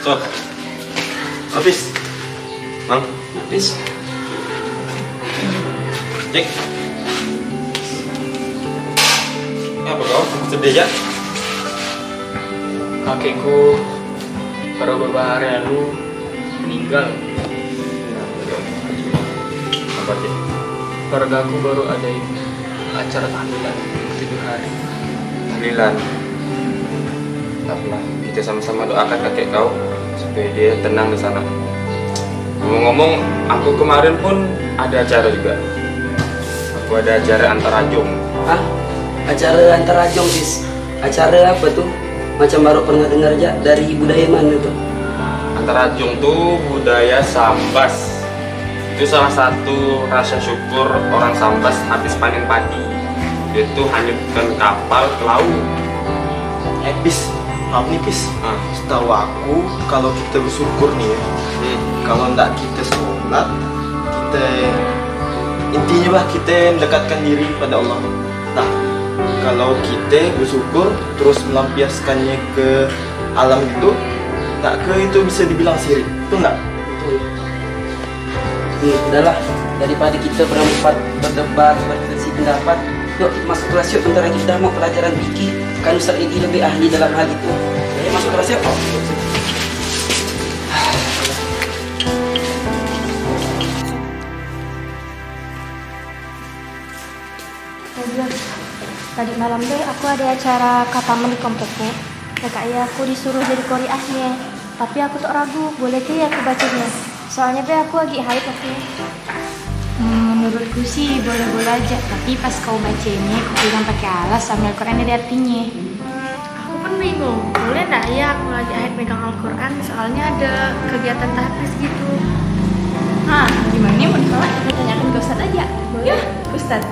So, habis. Mang, habis. Cek. Apa kau? Sedih ya? Kakekku baru beberapa hari lalu meninggal. Apa sih? Keluarga aku baru ada acara tahlilan 7 hari. Tahlilan. Apalah, kita sama-sama doakan kakek kau supaya dia tenang di sana. Ngomong-ngomong, aku kemarin pun ada acara juga. Aku ada acara antarajung. Hah? Acara antarajung, Sis? Acara apa tuh? Macam baru pernah dengar aja, dari budaya mana tuh? Antarajung tuh budaya Sambas. Itu salah satu rasa syukur orang Sambas habis panen padi. Yaitu hanyutkan kapal ke laut. Pis, maaf nih Pis. Setahu aku kalau kita bersyukur nih ya, kalau enggak kita sholat, kita intinya bah kita mendekatkan diri pada Allah. Nah, kalau kita bersyukur terus melampiaskannya ke alam gitu, nggak ke itu bisa dibilang syirik, itu enggak? Betul. Udahlah, daripada kita berdebat, berselisih pendapat, yuk masuk kelas yuk, bentar lagi kita mau pelajaran fikih. Kan Ustaz Edi lebih ahli dalam hal itu. Ayo masuk kelas yuk. Tadi malam deh aku ada acara kataman di komplekku. Kakak ayah aku disuruh jadi qoriahnya. Tapi aku tuh ragu, boleh ke ya aku bacanya? Soalnya be aku lagi haid waktu. Menurutku sih boleh-boleh aja. Tapi pas kau bacanya, kau bilang pakai alas sambil Quran ada artinya. Aku pun bingung, boleh nggak ya aku lagi akhir pegang Al-Quran, soalnya ada kegiatan tahfiz gitu. Gimana mau sholat? Kita tanyakan ke Ustadz aja. Boleh? Ustadz.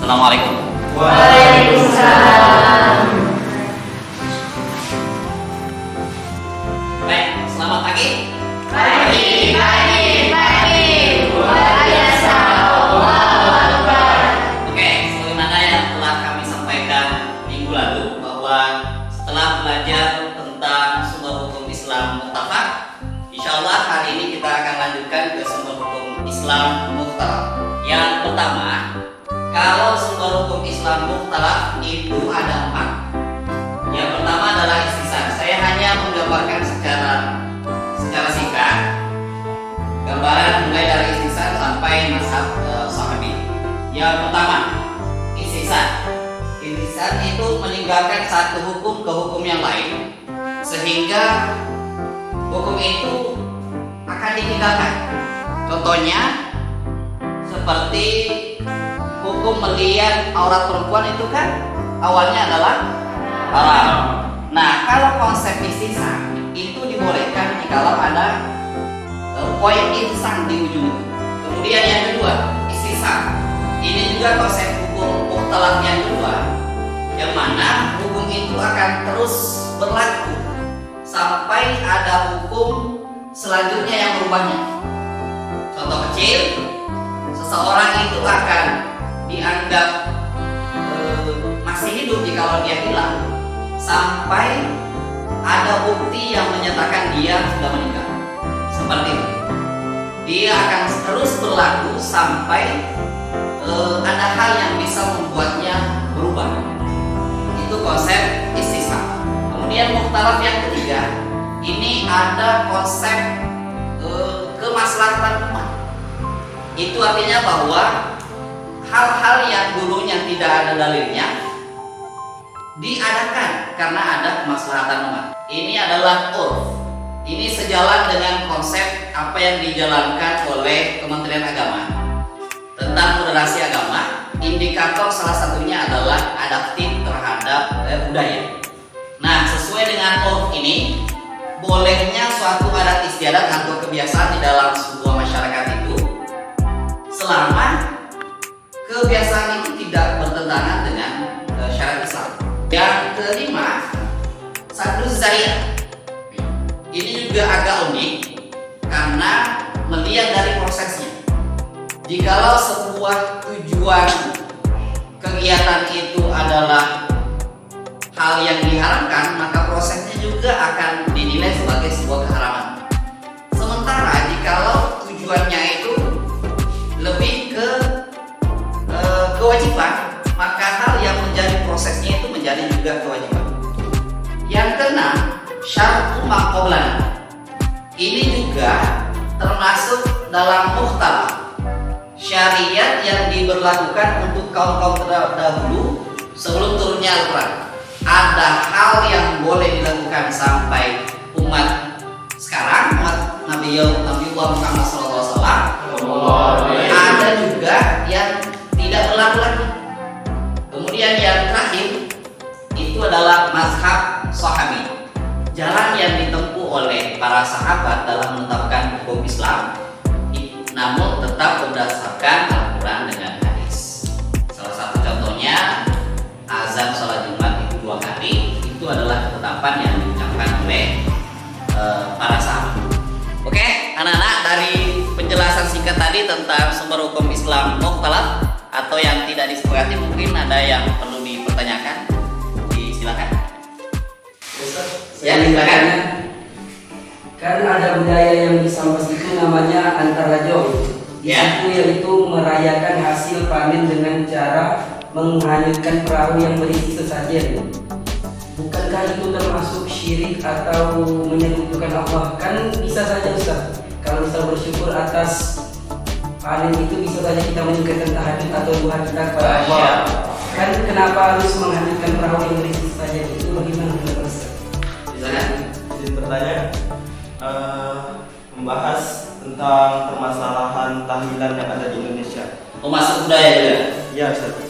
Assalamualaikum. Waalaikumsalam. Baik, selamat pagi. Pagi. Luar biasa. Allahu Akbar. Oke, sebagaimana yang telah kami sampaikan minggu lalu bahwa setelah belajar tentang sumber hukum Islam mutlak, insya Allah hari ini kita akan lanjutkan ke sumber hukum Islam mutlak. Yang pertama, kalau sumber hukum Islam mutlak itu ada 4. Yang pertama adalah istisna. Saya hanya menggambarkan secara singkat gambaran mulai dari istisna sampai mazhab Sahabi. Yang pertama, istisna. Istisna itu meninggalkan satu hukum ke hukum yang lain sehingga hukum itu akan ditinggalkan. Contohnya seperti hukum melihat aurat perempuan itu kan awalnya adalah haram. Nah, kalau konsep istisna itu dibolehkan jikalau ada poin ihsan di ujung itu. Kemudian yang kedua, istisna. Ini juga konsep hukum mutlak yang kedua, yang mana hukum itu akan terus berlaku sampai ada hukum selanjutnya yang berubahnya. Contoh kecil, seseorang itu akan dianggap masih hidup jikalau dia hilang sampai ada bukti yang menyatakan dia sudah meninggal. Seperti itu. Dia akan terus berlaku sampai ada hal yang bisa membuatnya berubah. Itu konsep istisna. Kemudian mukhtalaf yang ketiga, ini ada konsep kemaslahatan umat. Itu artinya bahwa hal-hal yang dulunya tidak ada dalilnya diadakan karena ada kemaslahatan umat. Ini adalah urf. Ini sejalan dengan konsep apa yang dijalankan oleh Kementerian Agama tentang moderasi agama. Indikator salah satunya adalah adaptif terhadap budaya. Nah, sesuai dengan urf ini, bolehnya suatu adat istiadat atau kebiasaan di dalam sebuah masyarakat itu selama kebiasaan itu tidak bertentangan dengan syariat Islam. Yang kelima, saddu zariah. Ini juga agak unik karena melihat dari prosesnya. Jikalau sebuah tujuan kegiatan itu adalah hal yang diharamkan, maka prosesnya juga akan dinilai menjadi juga kewajiban. Yang keenam, syartu maqoblan. Ini juga termasuk dalam mukhtalaf, syariat yang diberlakukan untuk kaum-kaum terdahulu sebelum turunnya Al-Quran. Ada hal yang boleh dilakukan sampai umat sekarang, umat Nabi Muhammad SAW. Ada juga yang tidak berlaku lagi. Kemudian yang terakhir itu adalah mazhab sahabi, jalan yang ditempuh oleh para sahabat dalam menetapkan hukum Islam, namun tetap berdasarkan Al-Quran dengan hadis. Salah satu contohnya azan sholat Jumat itu 2 kali, itu adalah ketetapan yang diucapkan oleh para sahabat. Oke, anak-anak, dari penjelasan singkat tadi tentang sumber hukum Islam mukhtalaf atau yang tidak disepakati, mungkin ada yang perlu dipertanyakan. Silakan. Ya, silakan. Kan ada budaya yang di Sambas itu namanya antarajong. Di situ yaitu merayakan hasil panen dengan cara menghanyutkan perahu yang berisi sesajen. Bukankah itu termasuk syirik atau menyekutukan Allah? Kan bisa saja Ustaz, kalau misal bersyukur atas panen itu bisa saja kita meningkatkan tahajud atau duha kita kepada Allah. Kan kenapa harus menghanyutkan perahu yang berisi sesajen? Itu bagaimana menurut Ustaz? Izin bertanya, membahas tentang permasalahan tahlilan yang ada di Indonesia. Masuk budaya juga? Ya Ustaz.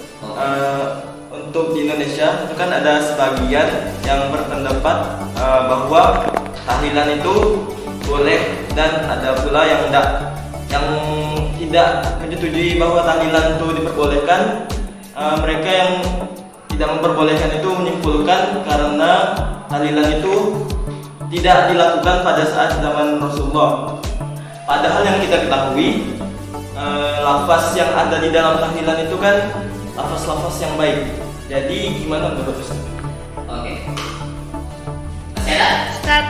Untuk di Indonesia itu kan ada sebagian yang berpendapat bahwa tahlilan itu boleh, dan ada pula yang tidak menyetujui bahwa tahlilan itu diperbolehkan. Mereka yang tidak memperbolehkan itu menyimpulkan karena tahlilan itu tidak dilakukan pada saat zaman Rasulullah. Padahal yang kita ketahui, lafaz yang ada di dalam tahlilan itu kan lafaz-lafaz yang baik. Jadi gimana menurut Ustaz? Oke. Masih ada? Ustaz,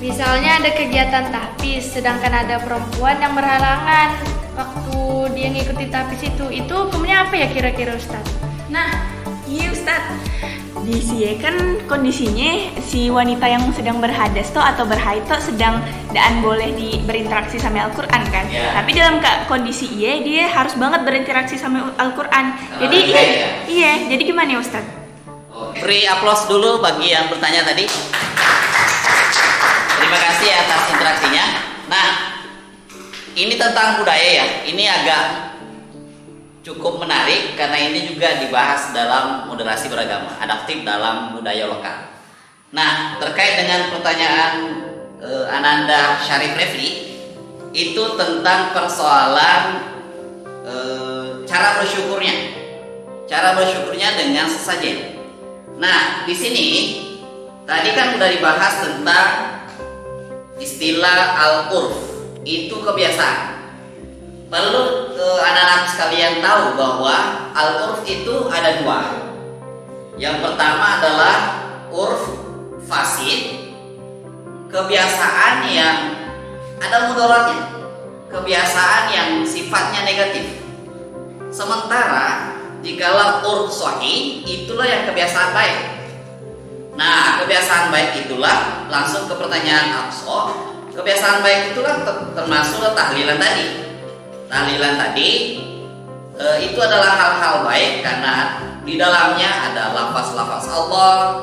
misalnya ada kegiatan tahfiz, sedangkan ada perempuan yang berhalangan waktu dia ngikuti tahfiz itu hukumnya apa ya kira-kira Ustaz? Nah, iya Ustadz. Di sini kan kondisinya si wanita yang sedang berhadas tuh atau berhaid tuh sedang dan boleh berinteraksi sama Al-Quran kan. Tapi dalam kondisi dia harus banget berinteraksi sama Al-Quran. Jadi iya, jadi gimana ya Ustadz? Beri aplaus dulu bagi yang bertanya tadi. Terima kasih atas interaksinya. Nah, ini tentang budaya ya. Ini agak cukup menarik karena ini juga dibahas dalam moderasi beragama, adaptif dalam budaya lokal. Nah, terkait dengan pertanyaan Ananda Syarif Refli, itu tentang persoalan cara bersyukurnya dengan sesajen. Nah, di sini tadi kan udah dibahas tentang istilah al-urf, itu kebiasaan. Perlu anak-anak sekalian tahu bahwa al-urf itu ada 2. Yang pertama adalah urf fasid, kebiasaan yang ada mudaratnya, kebiasaan yang sifatnya negatif. Sementara jikalau urf sahih, itulah yang kebiasaan baik. Nah, kebiasaan baik itulah langsung ke pertanyaan Aqsa. Kebiasaan baik itulah termasuk tahlilan tadi. Tahlilan tadi itu adalah hal-hal baik karena di dalamnya ada lafaz-lafaz Allah,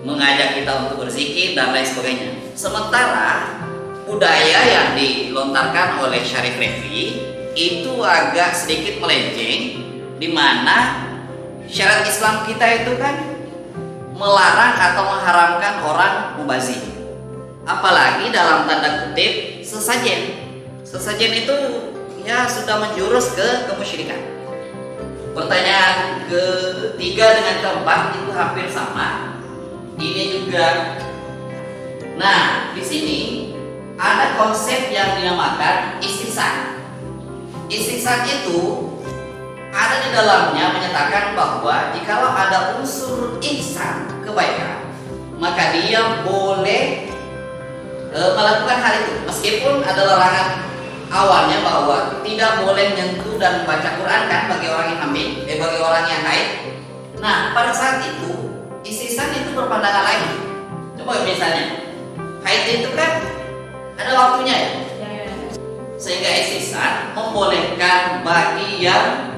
mengajak kita untuk berzikir dan lain sebagainya. Sementara budaya yang dilontarkan oleh Syarif Refli itu agak sedikit melenceng, di mana syariat Islam kita itu kan melarang atau mengharamkan orang mubazir, apalagi dalam tanda kutip sesajen. Sesajen itu ya sudah menjurus ke kemusyrikan. Pertanyaan ketiga dengan keempat itu hampir sama. Ini juga. Nah, di sini ada konsep yang dinamakan istihsan. Istihsan itu ada di dalamnya menyatakan bahwa jikalau ada unsur ihsan, kebaikan, maka dia boleh melakukan hal itu, meskipun ada larangan awalnya bahwa tidak boleh menyentuh dan membaca Quran kan bagi orang yang hamil, bagi orang yang haid. Nah, pada saat itu Istisna itu berpandangan lain. Coba misalnya, haid itu kan ada waktunya ya. Sehingga istisna membolehkan bagi yang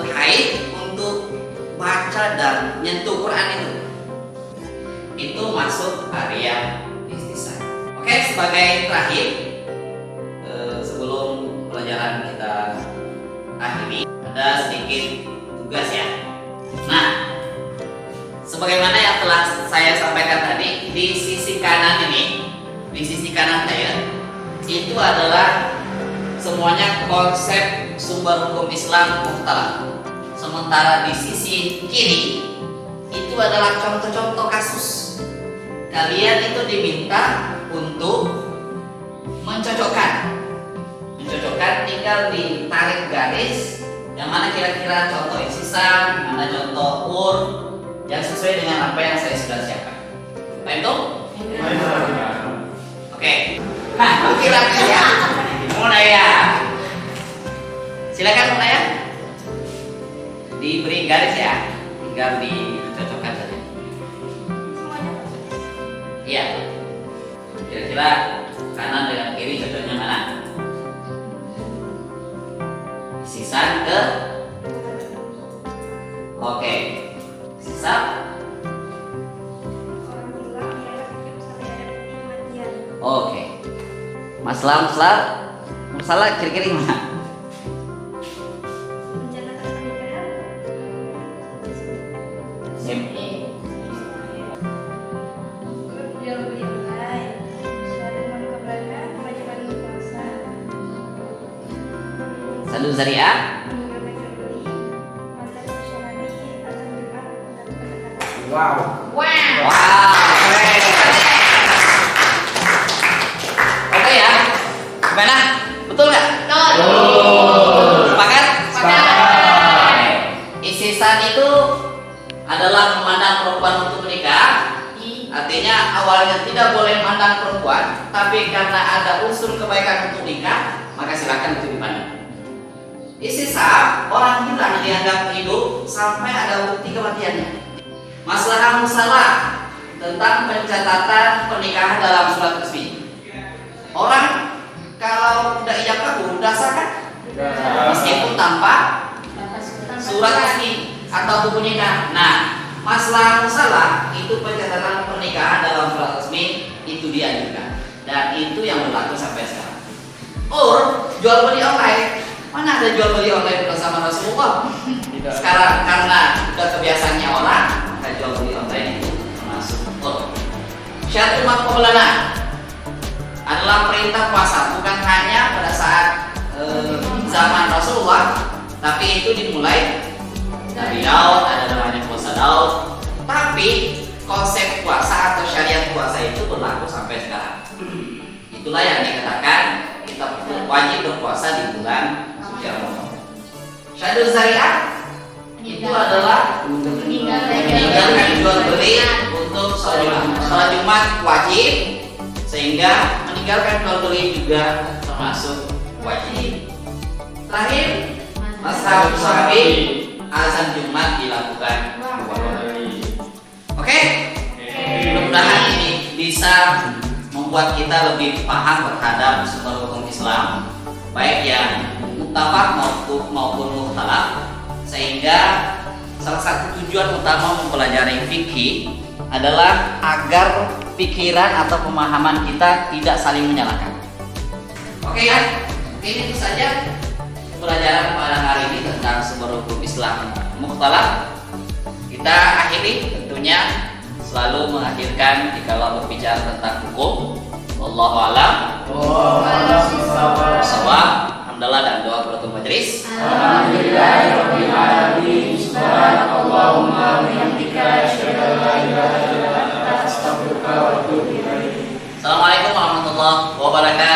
haid untuk baca dan nyentuh Quran itu masuk area istisna. Oke, sebagai terakhir sebelum pelajaran kita akhiri, ada sedikit tugas ya. Nah, sebagaimana yang telah saya sampaikan tadi, di sisi kanan ini, di sisi kanan saya itu adalah semuanya konsep sumber hukum Islam mukhtalaf. Sementara di sisi kiri itu adalah contoh-contoh kasus. Kalian itu diminta untuk mencocokkan, tinggal ditarik garis yang mana kira-kira contoh istisna, mana contoh ur yang sesuai dengan apa yang saya sudah siapkan. Paham tuh? Oke. Nah, kira-kira Munaya. Silakan Munaya. Diberi garis ya, tinggal dicocokkan saja. Iya. Kira-kira kanan dengan kiri cocoknya mana? Sisa ke. Oke. Sisa. Oke. Masalah kira-kira gimana? Sadu Zariah. Wow. Wow, keren. Oke ya, gimana? Betul nggak? Betul. Sepakat? Sepakat. Istisna itu adalah memandang perempuan untuk menikah. Artinya awalnya tidak boleh memandang perempuan, tapi karena ada unsur kebaikan untuk nikah, maka silakan itu dipandang. Istisna, orang hilang dianggap hidup sampai ada bukti kematiannya. Masalah musalah tentang pencatatan pernikahan dalam surat resmi. Orang kalau udah ijab kabul, udah sah kan? Meskipun tanpa surat resmi atau buku nikah. Nah, masalah musalah itu pencatatan pernikahan dalam surat resmi itu dianjurkan dan itu yang berlaku sampai sekarang. Jual beli online, mana ada jual beli online bersama Rasulullah? Sekarang karena udah kebiasaannya orang, jual beli online itu termasuk syarat umat Maulana adalah perintah puasa, bukan hanya pada saat zaman Rasulullah, tapi itu dimulai dari Daud, ada namanya puasa Daud. Tapi konsep puasa atau syariat puasa itu berlaku sampai sekarang. Itulah yang dikatakan kita wajib berpuasa di bulan suci Ramadan. Syahdu Zariah itu adalah meninggalkan jual beli untuk sholat Jumat wajib, sehingga meninggalkan jual beli juga termasuk wajib. Terakhir, mazhab Syafi'i, azan Jumat dilakukan dua kali. Oke? Mudah-mudahan ini bisa membuat kita lebih paham terhadap sumber hukum Islam, baik yang muttafaq maupun mukhtalaf. Sehingga salah satu tujuan utama mempelajari fikih adalah agar pikiran atau pemahaman kita tidak saling menyalahkan. Oke ya, ini itu saja pelajaran pada hari ini tentang sumber hukum Islam mukhtalaf. Kita akhiri tentunya selalu mengakhirkan jikalau berbicara tentang hukum. Wallahu a'lam. Alhamdulillah dan doa penutup majelis. Alhamdulillahirabbil alamin. Subhanallahumma wa bihamdika asyhadu an la ilaha illa anta astaghfiruka wa atubu ilaik. Assalamualaikum warahmatullahi wabarakatuh.